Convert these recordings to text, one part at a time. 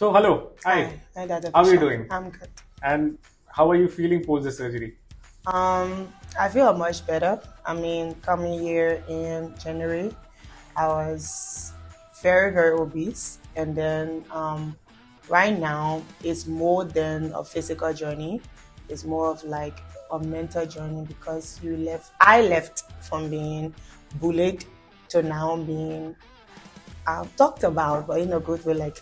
So, hello. Hi. Hi, Dr. How are you Fisher. doing? I'm good. And how are you feeling post the surgery? I feel much better. I mean, coming here in January, I was very, very obese. And then right now, it's more than a physical journey. It's more of like a mental journey because I left from being bullied to now being talked about, but in a good way, like,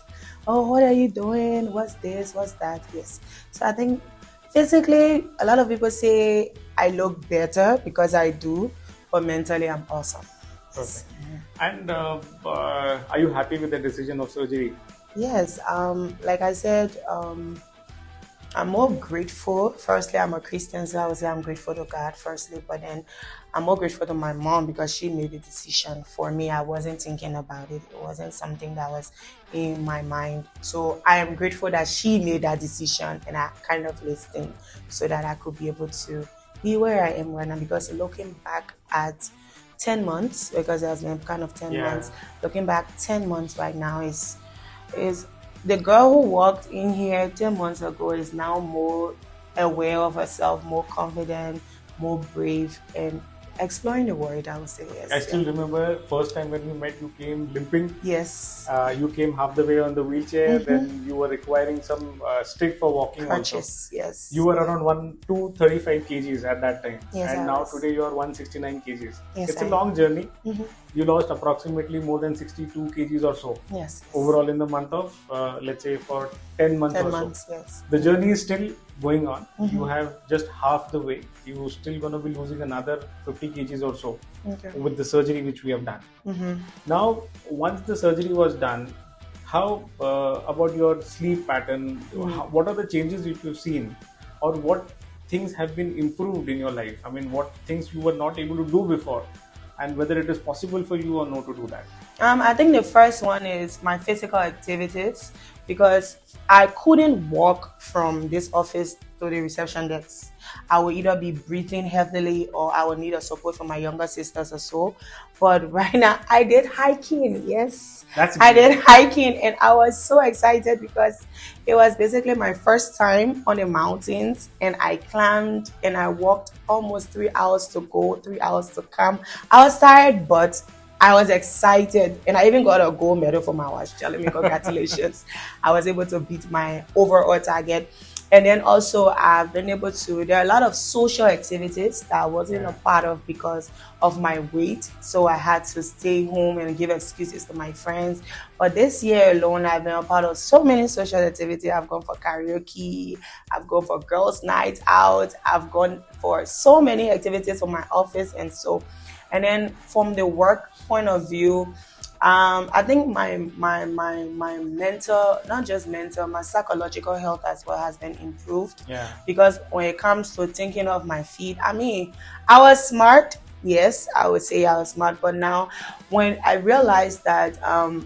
oh, what are you doing? What's this? What's that? Yes. So I think physically, a lot of people say I look better because I do, but mentally, I'm awesome. Perfect. And are you happy with the decision of surgery? Yes. Like I said, I'm more grateful. Firstly, I'm a Christian, so I would say I'm grateful to God firstly, but then I'm more grateful to my mom because she made the decision for me. I wasn't thinking about it. It wasn't something that was in my mind. So I am grateful that she made that decision and I kind of listened so that I could be able to be where I am right now. Because looking back at 10 months, because it has been kind of 10 Yeah. months, looking back 10 months right now is the girl who walked in here 10 months ago is now more aware of herself, more confident, more brave, and exploring the world, I would say. I Yes. still remember first time when we met, you came limping. Yes. You came half the way on the wheelchair, then you were requiring some stick for walking also. Crutches. Yes. You were around 235 kgs at that time, Yes, and I now was. today you are 169 kgs. Yes, It's a I long journey. Mhm. You lost approximately more than 62 kgs or so Yes. overall in the month of, let's say, for 10 months 10 or so. months, yes. The journey is still going on. You have just half the way. You're still going to be losing another 50 kgs or so Okay. with the surgery which we have done. Now, once the surgery was done, how about your sleep pattern? What are the changes which you've seen, or what things have been improved in your life? I mean, what things you were not able to do before, and whether it is possible for you or no to do that? I think the first one is my physical activities because I couldn't walk from this office to the reception desk. I would either be breathing heavily or I would need a support from my younger sisters or so. But right now, I did hiking. Yes, That's I great. did hiking, and I was so excited because it was basically my first time on the mountains, and I climbed and I walked almost 3 hours to go, 3 hours to come. I was tired, but I was excited, and I even got a gold medal for my watch. Telling me congratulations. I was able to beat my overall target. And then also I've been able to, there are a lot of social activities that I wasn't a part of because of my weight. So I had to stay home and give excuses to my friends. But this year alone, I've been a part of so many social activities. I've gone for karaoke, I've gone for girls' night out, I've gone for so many activities for my office and then from the work point of view, I think my mental, not just mental, my psychological health as well has been improved. Yeah. Because when it comes to thinking of my feet, I mean, I was smart. Yes, I would say I was smart. But now, when I realized that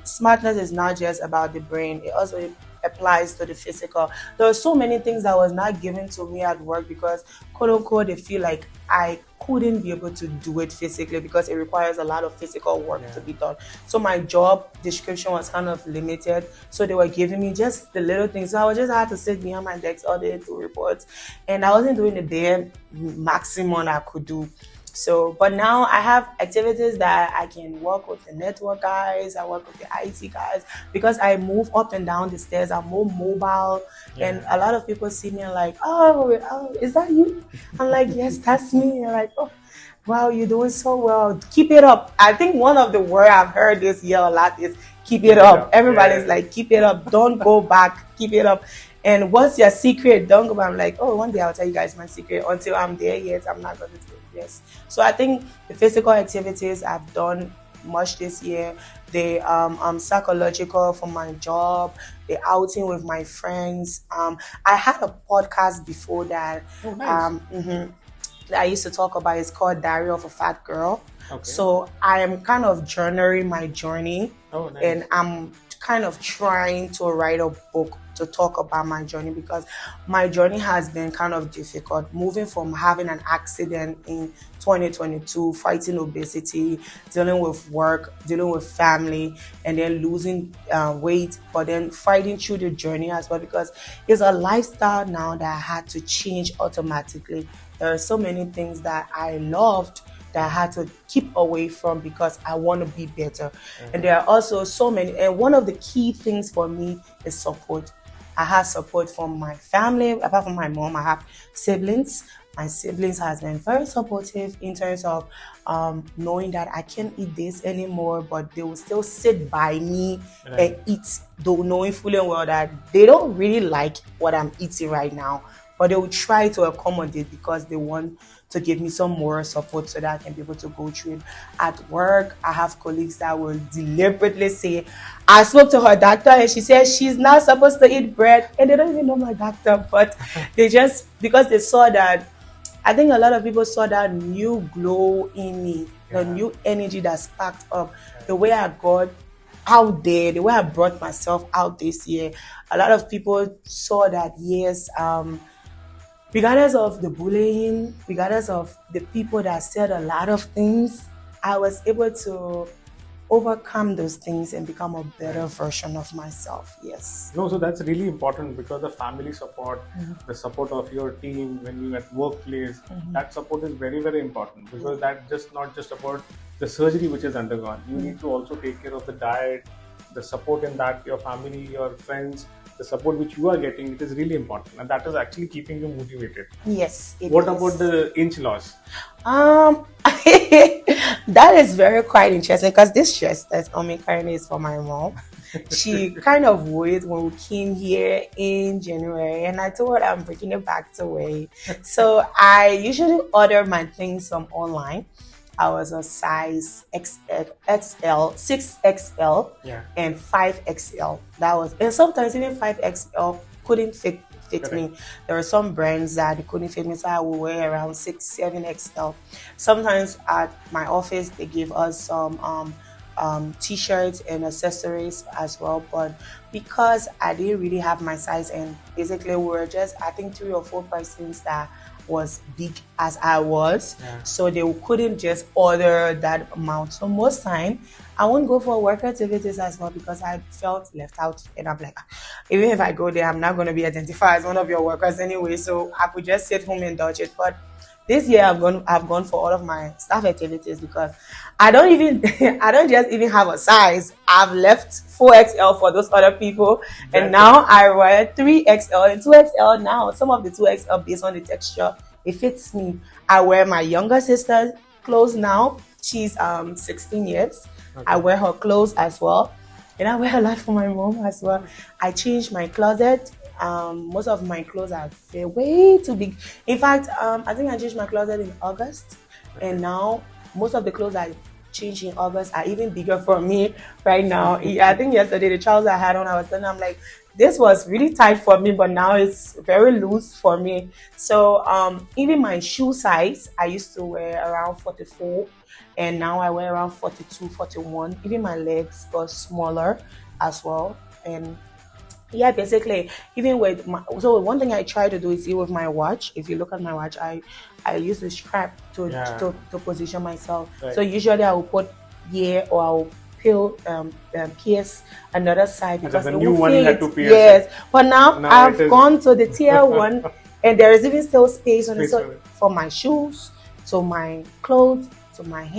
smartness is not just about the brain, it also applies to the physical. There were so many things that was not given to me at work because, quote unquote, they feel like I couldn't be able to do it physically because it requires a lot of physical work to be done. So my job description was kind of limited. So they were giving me just the little things. So I was just had to sit behind my desk all day to reports, and I wasn't doing the bare maximum I could do. So, but now I have activities that I can work with the network guys, I work with the IT guys because I move up and down the stairs. I'm more mobile, and a lot of people see me and like, oh, is that you? I'm like, yes, that's me. And like, oh, wow, you're doing so well. Keep it up. I think one of the words I've heard this year a lot is keep it up. Everybody's like, keep it up. Don't go back. Keep it up. And what's your secret? Don't go back. I'm like, oh, one day I'll tell you guys my secret. Until I'm there yet, I'm not going to do it. Yes. So I think the physical activities I've done much this year, the psychological for my job, the outing with my friends. I had a podcast before that. Oh, nice. That I used to talk about. It's called Diary of a Fat Girl. Okay. So I am kind of journaling my journey, Oh, nice. and I'm kind of trying to write a book to talk about my journey, because my journey has been kind of difficult, moving from having an accident in 2022, fighting obesity, dealing with work, dealing with family, and then losing weight, but then fighting through the journey as well, because it's a lifestyle now that I had to change automatically. There are so many things that I loved that I had to keep away from because I want to be better. And there are also so many, and one of the key things for me is support. I have support from my family. Apart from my mom, I have siblings. My siblings has been very supportive in terms of knowing that I can't eat this anymore, but they will still sit by me and eat, though knowing fully and well that they don't really like what I'm eating right now, but they will try to accommodate because they want to give me some more support so that I can be able to go through it. At work, I have colleagues that will deliberately say, I spoke to her doctor and she said she's not supposed to eat bread, and they don't even know my doctor, but they just, because they saw that, I think a lot of people saw that new glow in me, the new energy that sparked up, the way I got out there, the way I brought myself out this year. A lot of people saw that, yes, regardless of the bullying, regardless of the people that said a lot of things, I was able to overcome those things and become a better version of myself. Yes. No, so that's really important, because the family support, the support of your team when you at workplace, that support is very, very important, because that's just not just about the surgery which is undergone. You need to also take care of the diet, the support in that, your family, your friends, the support which you are getting. It is really important, and that is actually keeping you motivated. Yes. What about the inch loss? That is very quite interesting, because this dress that's on me currently is for my mom. She kind of wore it when we came here in January, and I told her I'm bringing it back to wear. So I usually order my things from online. I was a size XL, 6XL, and 5XL. That was, and sometimes even 5XL couldn't fit me. There are some brands that couldn't fit me, so I would wear around 6, 7XL. Sometimes at my office they give us some t-shirts and accessories as well, but because I didn't really have my size, and basically we were just, I think, 3 or 4 persons that was big as I was, so they couldn't just order that amount. So most time I won't go for work activities as well, because I felt left out, and I'm like, even if I go there, I'm not going to be identified as one of your workers anyway, so I could just sit home and dodge it. But this year I've gone for all of my staff activities, because I don't just even have a size. I've left 4XL for those other people, and now I wear 3XL and 2XL now. Some of the 2XL, based on the texture, it fits me. I wear my younger sister's clothes now. She's 16 years. I wear her clothes as well, and I wear a lot for my mom as well. I changed my closet. Most of my clothes are way too big. In fact, I think I changed my closet in August, and now most of the clothes I changed in August are even bigger for me right now. I think yesterday the trousers I had on, I was done, I'm like, this was really tight for me, but now it's very loose for me. So even my shoe size, I used to wear around 44, and now I wear around 42, 41. Even my legs got smaller as well. And yeah, basically, even with my, so one thing I try to do is, even with my watch, if you look at my watch, I use the strap to position myself. So usually I will put here, or I will pierce another side, because the the new one you had to pierce. Yes, but now I've gone to the tier 1, and there is even still space on it. So for my shoes, to my clothes, to my hair.